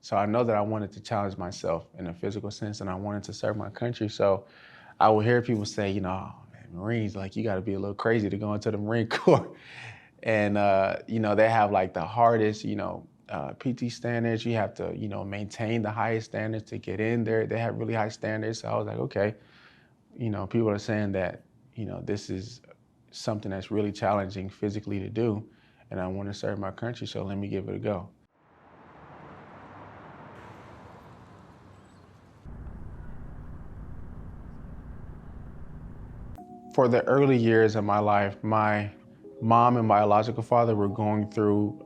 So I know that I wanted to challenge myself in a physical sense, and I wanted to serve my country. So I would hear people say, "Oh, man, Marines, like you got to be a little crazy to go into the Marine Corps." And they have like the hardest, PT standards. You have to, maintain the highest standards to get in there. They have really high standards. So I was like, okay, people are saying that, this is something that's really challenging physically to do, and I want to serve my country, so let me give it a go. For the early years of my life, my mom and biological father were going through,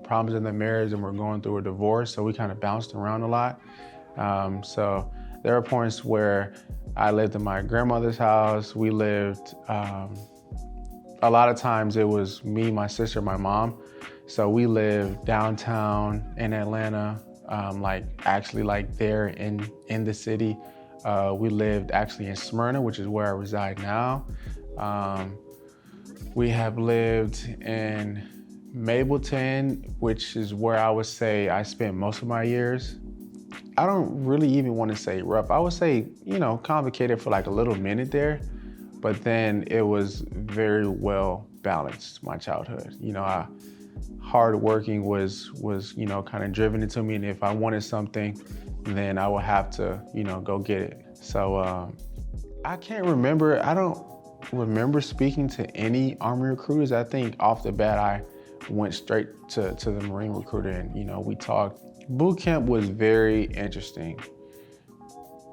problems in their marriage, and were going through a divorce, so we kind of bounced around a lot. So there were points where I lived in my grandmother's house. We lived, a lot of times it was me, my sister, my mom. So we lived downtown in Atlanta, like there in the city. We lived actually in Smyrna, which is where I reside now. We have lived in Mableton, which is where I would say I spent most of my years. I don't really even want to say rough. I would say, complicated for like a little minute there, but then it was very well balanced, my childhood. Hard working was kind of driven into me, and if I wanted something, then I would have to, go get it. So I can't remember, I don't remember speaking to any Army recruiters. I think off the bat, I went straight to the Marine recruiter, and, we talked. Boot camp was very interesting.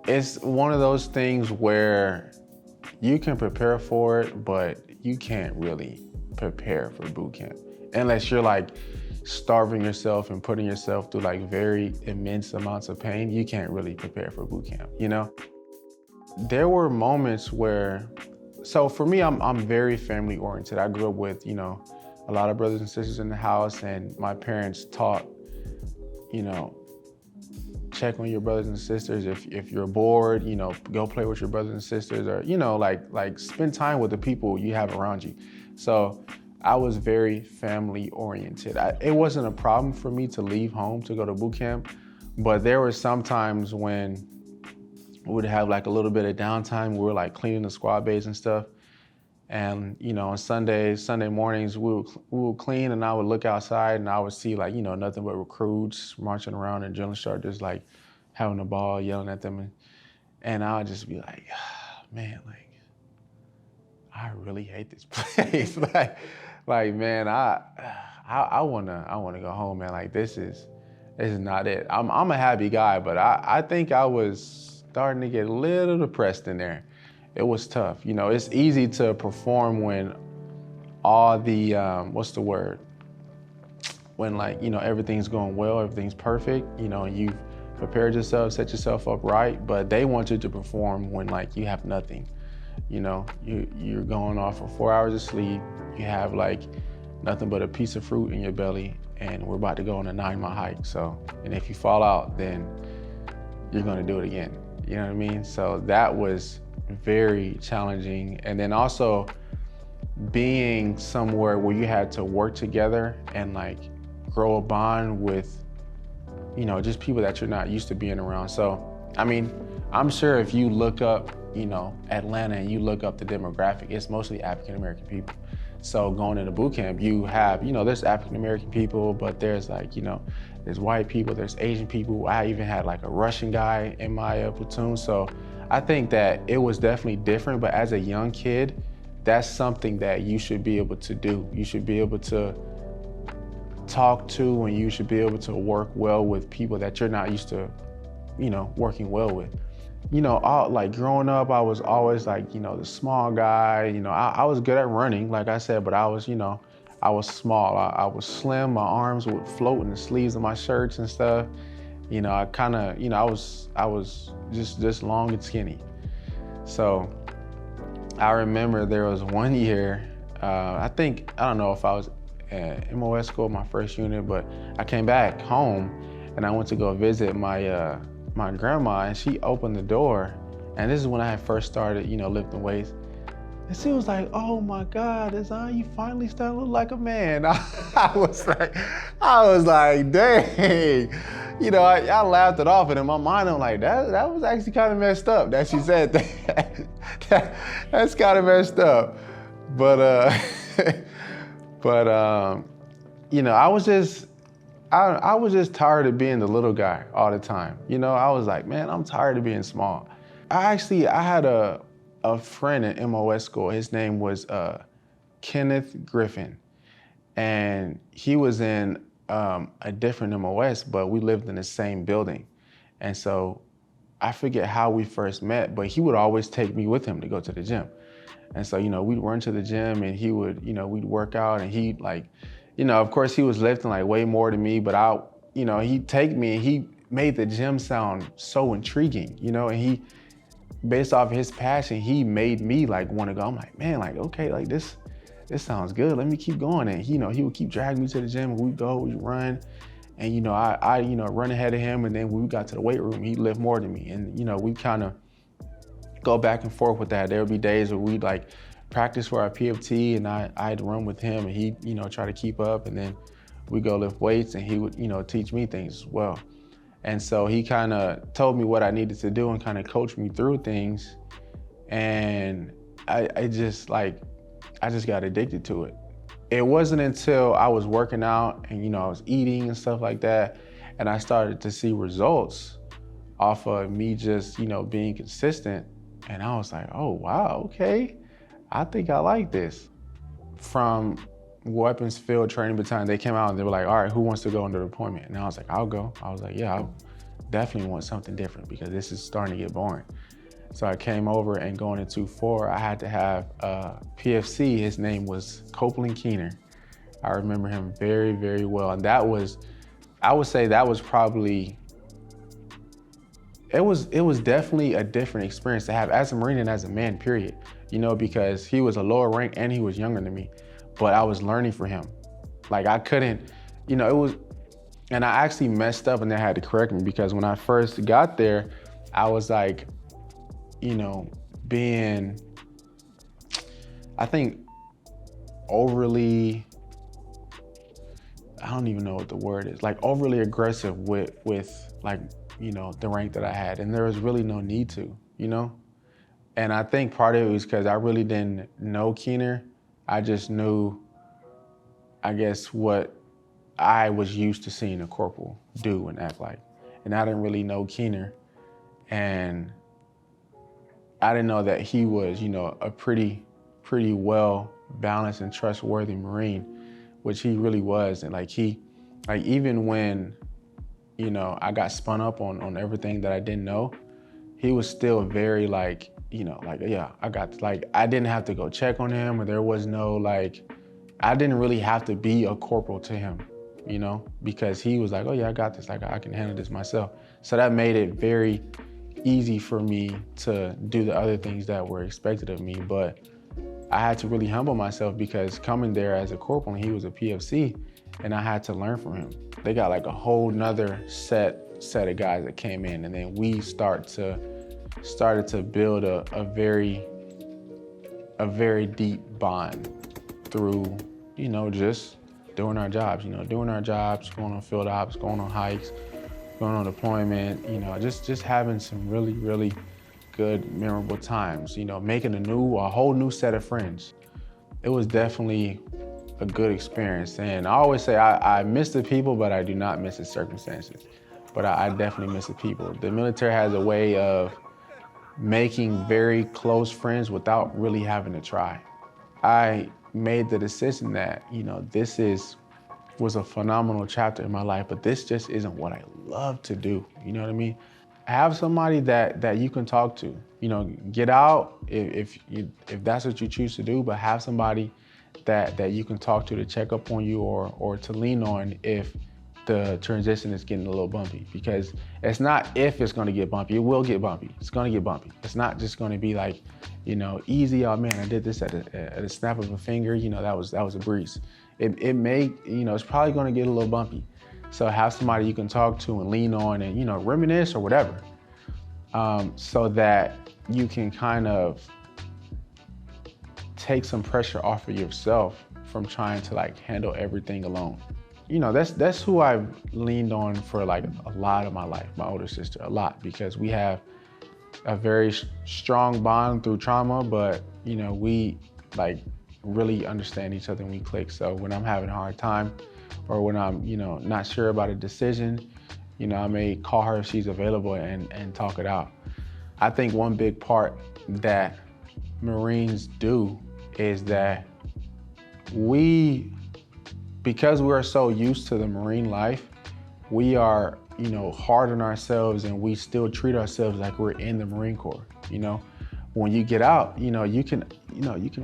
It's one of those things where you can prepare for it, but you can't really prepare for boot camp unless you're like starving yourself and putting yourself through like very immense amounts of pain. You can't really prepare for boot camp, There were moments where, so for me, I'm very family oriented. I grew up with, a lot of brothers and sisters in the house, and my parents taught, check on your brothers and sisters. If you're bored, go play with your brothers and sisters, or, like spend time with the people you have around you. So I was very family oriented. It wasn't a problem for me to leave home to go to boot camp, but there were some times when we would have like a little bit of downtime. We were like cleaning the squad bays and stuff. And, on Sunday mornings, we would clean, and I would look outside and I would see like, nothing but recruits marching around and drill instructors like having a ball, yelling at them. And I would just be like, man, like, I really hate this place. Man, I wanna go home, man. Like this is not it. I'm a happy guy, but I think I was starting to get a little depressed in there. It was tough. It's easy to perform when all the, when like, everything's going well, everything's perfect, you've prepared yourself, set yourself up right, but they want you to perform when like you have nothing. You're going off for 4 hours of sleep, you have like nothing but a piece of fruit in your belly, and we're about to go on a 9-mile hike. So, and if you fall out, then you're gonna do it again. You know what I mean? So that was very challenging. And then also being somewhere where you had to work together and like grow a bond with, just people that you're not used to being around. So, I mean, I'm sure if you look up, Atlanta, and you look up the demographic, it's mostly African-American people. So going into boot camp, you have, there's African-American people, but there's like, there's white people, there's Asian people. I even had like a Russian guy in my platoon. So I think that it was definitely different, but as a young kid, that's something that you should be able to do. You should be able to talk to, and you should be able to work well with people that you're not used to, working well with. Like growing up, I was always like, the small guy. I was good at running, like I said, but I was, I was small. I was slim. My arms would float in the sleeves of my shirts and stuff. I kind of, I was just this long and skinny. So I remember there was one year, I don't know if I was at MOS school, my first unit, but I came back home and I went to go visit my my grandma, and she opened the door, and this is when I had first started, lifting weights. And she was like, "Oh my God, Azaan, you finally starting to look like a man." I was like, dang, I laughed it off, and in my mind, I'm like, that was actually kind of messed up that she said that. That's kind of messed up. But, I was just, I was just tired of being the little guy all the time. I was like, man, I'm tired of being small. I had a friend in MOS school. His name was Kenneth Griffin. And he was in a different MOS, but we lived in the same building. And so I forget how we first met, but he would always take me with him to go to the gym. And so, we'd run to the gym and he would, we'd work out, and he'd of course he was lifting like way more than me, but he'd take me and he made the gym sound so intriguing, and he, based off his passion, he made me like want to go. I'm like, man, like, okay, like this sounds good. Let me keep going. And he would keep dragging me to the gym, and we'd go, we'd run. And I run ahead of him, and then when we got to the weight room, he'd lift more than me. And we kind of go back and forth with that. There would be days where we'd like practice for our PFT, and I'd run with him, and he'd try to keep up, and then we'd go lift weights, and he would teach me things as well. And so he kind of told me what I needed to do and kind of coached me through things. And I just got addicted to it. It wasn't until I was working out and I was eating and stuff like that, and I started to see results off of me just being consistent, and I was like, oh wow, okay, I think I like this. From weapons field training battalion, they came out and they were like, all right, who wants to go under deployment? And I was like, I'll go. I was like, yeah, I definitely want something different because this is starting to get boring. So I came over, and going into 2-4, I had to have a PFC. His name was Copeland Keener. I remember him very, very well. And I would say that was probably, it was definitely a different experience to have as a Marine and as a man, period. Because he was a lower rank and he was younger than me, but I was learning from him. Like I couldn't, it was, and I actually messed up and they had to correct me, because when I first got there, I was like, being, I think, overly, I don't even know what the word is, like overly aggressive with like, the rank that I had. And there was really no need to, And I think part of it was because I really didn't know Keener. I just knew, I guess, what I was used to seeing a corporal do and act like. And I didn't really know Keener. And I didn't know that he was, a pretty well balanced and trustworthy Marine, which he really was. And even when, I got spun up on everything that I didn't know, he was still very yeah, I got, I didn't have to go check on him, or there was no, I didn't really have to be a corporal to him, because he was like, oh yeah, I got this, I can handle this myself. So that made it very easy for me to do the other things that were expected of me. But I had to really humble myself, because coming there as a corporal, and he was a PFC, and I had to learn from him. They got a whole nother set of guys that came in, and then we started to build a very deep bond through, just doing our jobs, going on field ops, going on hikes, going on deployment, just having some really, really good, memorable times, making a whole new set of friends. It was definitely a good experience. And I always say I miss the people, but I do not miss the circumstances. But I definitely miss the people. The military has a way of making very close friends without really having to try. I made the decision that, this was a phenomenal chapter in my life, but this just isn't what I love to do. You know what I mean? Have somebody that you can talk to. Get out if that's what you choose to do, but have somebody that you can talk to check up on you, or to lean on if the transition is getting a little bumpy. Because it's not if it's gonna get bumpy, it will get bumpy. It's gonna get bumpy. It's not just gonna be easy, oh man, I did this at a snap of a finger, that was a breeze. It may, it's probably gonna get a little bumpy. So have somebody you can talk to and lean on and, reminisce or whatever, so that you can kind of take some pressure off of yourself from trying to handle everything alone. that's who I've leaned on for like a lot of my life, my older sister, a lot, because we have a very strong bond through trauma, but we like really understand each other and we click. So when I'm having a hard time or when I'm, not sure about a decision, I may call her if she's available and talk it out. I think one big part that Marines do is that because we're so used to the Marine life, we are, hard on ourselves and we still treat ourselves like we're in the Marine Corps, When you get out, you can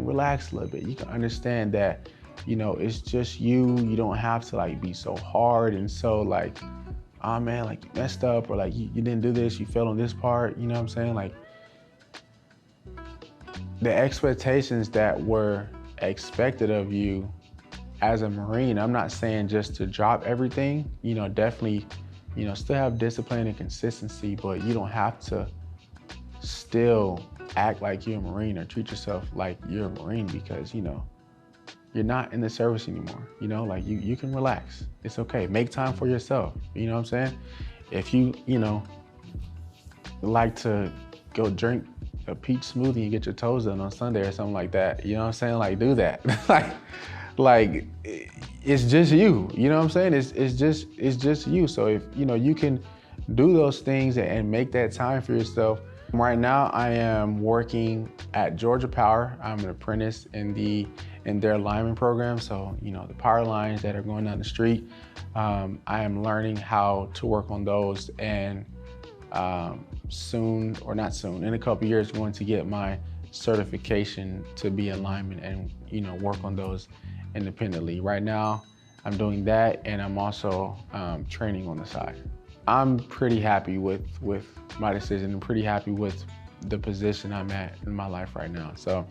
relax a little bit. You can understand that, it's just you. You don't have to like be so hard and so like, oh man, like you messed up or like you didn't do this, you failed on this part, you know what I'm saying? Like the expectations that were expected of you as a Marine, I'm not saying just to drop everything, definitely, still have discipline and consistency, but you don't have to still act like you're a Marine or treat yourself like you're a Marine because, you're not in the service anymore. Like you can relax. It's okay. Make time for yourself. You know what I'm saying? If you, like to go drink a peach smoothie and get your toes done on Sunday or something like that, you know what I'm saying? Like do that. like it's just you. You know what I'm saying? It's just you. So if you can do those things and make that time for yourself. Right now I am working at Georgia Power. I'm an apprentice in their lineman program. So, the power lines that are going down the street, I am learning how to work on those and soon, or not soon, in a couple of years, going to get my certification to be a lineman and, work on those independently. Right now, I'm doing that and I'm also training on the side. I'm pretty happy with my decision. I'm pretty happy with the position I'm at in my life right now. So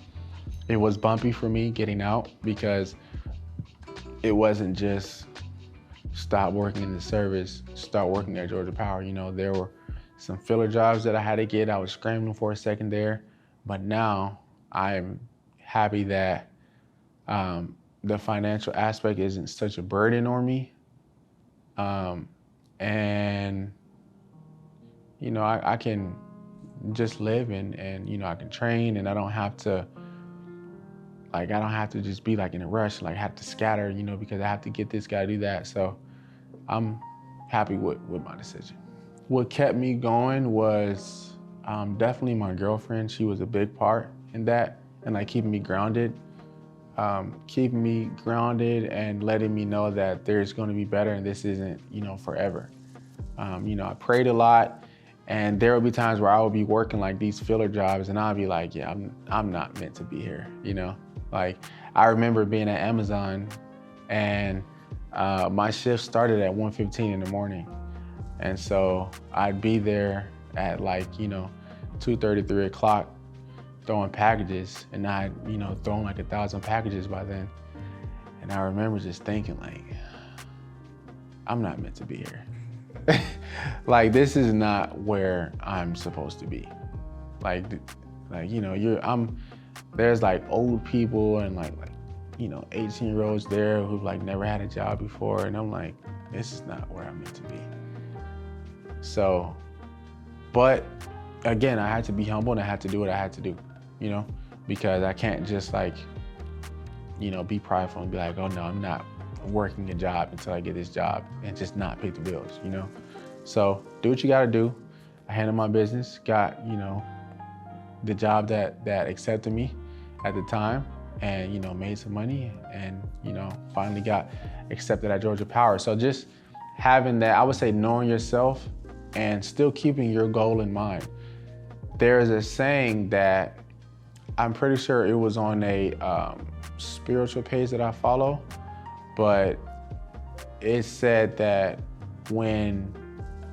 it was bumpy for me getting out because it wasn't just stop working in the service, start working at Georgia Power. There were some filler jobs that I had to get. I was scrambling for a second there, but now I'm happy that the financial aspect isn't such a burden on me. And I can just live and I can train and I don't have to just be like in a rush, like have to scatter, because I have to get this guy to do that. So I'm happy with my decision. What kept me going was definitely my girlfriend. She was a big part in that and like keeping me grounded and letting me know that there's going to be better and this isn't, forever. I prayed a lot and there would be times where I would be working like these filler jobs and I'd be like, yeah, I'm not meant to be here, Like I remember being at Amazon and my shift started at 1:15 in the morning. And so I'd be there at like, 2:30, 3 o'clock throwing packages and I'd, thrown like 1,000 packages by then. And I remember just thinking like, I'm not meant to be here. Like this is not where I'm supposed to be. There's like old people and like 18-year-olds there who've like never had a job before. And I'm like, this is not where I'm meant to be. So, but again, I had to be humble and I had to do what I had to do, because I can't just like, be prideful and be like, oh no, I'm not working a job until I get this job and just not pay the bills, So do what you gotta do. I handled my business, got, the job that accepted me at the time and, made some money and, finally got accepted at Georgia Power. So just having that, I would say knowing yourself and still keeping your goal in mind. There's a saying that I'm pretty sure it was on a spiritual page that I follow, but it said that when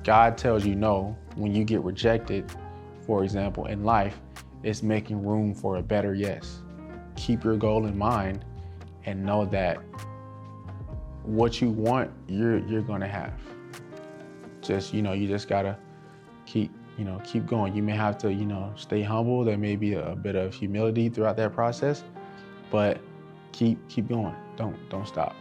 God tells you no, when you get rejected, for example, in life, it's making room for a better yes. Keep your goal in mind and know that what you want, you're gonna have. Just, you just gotta keep going. You may have to, stay humble. There may be a bit of humility throughout that process, but keep going. Don't stop.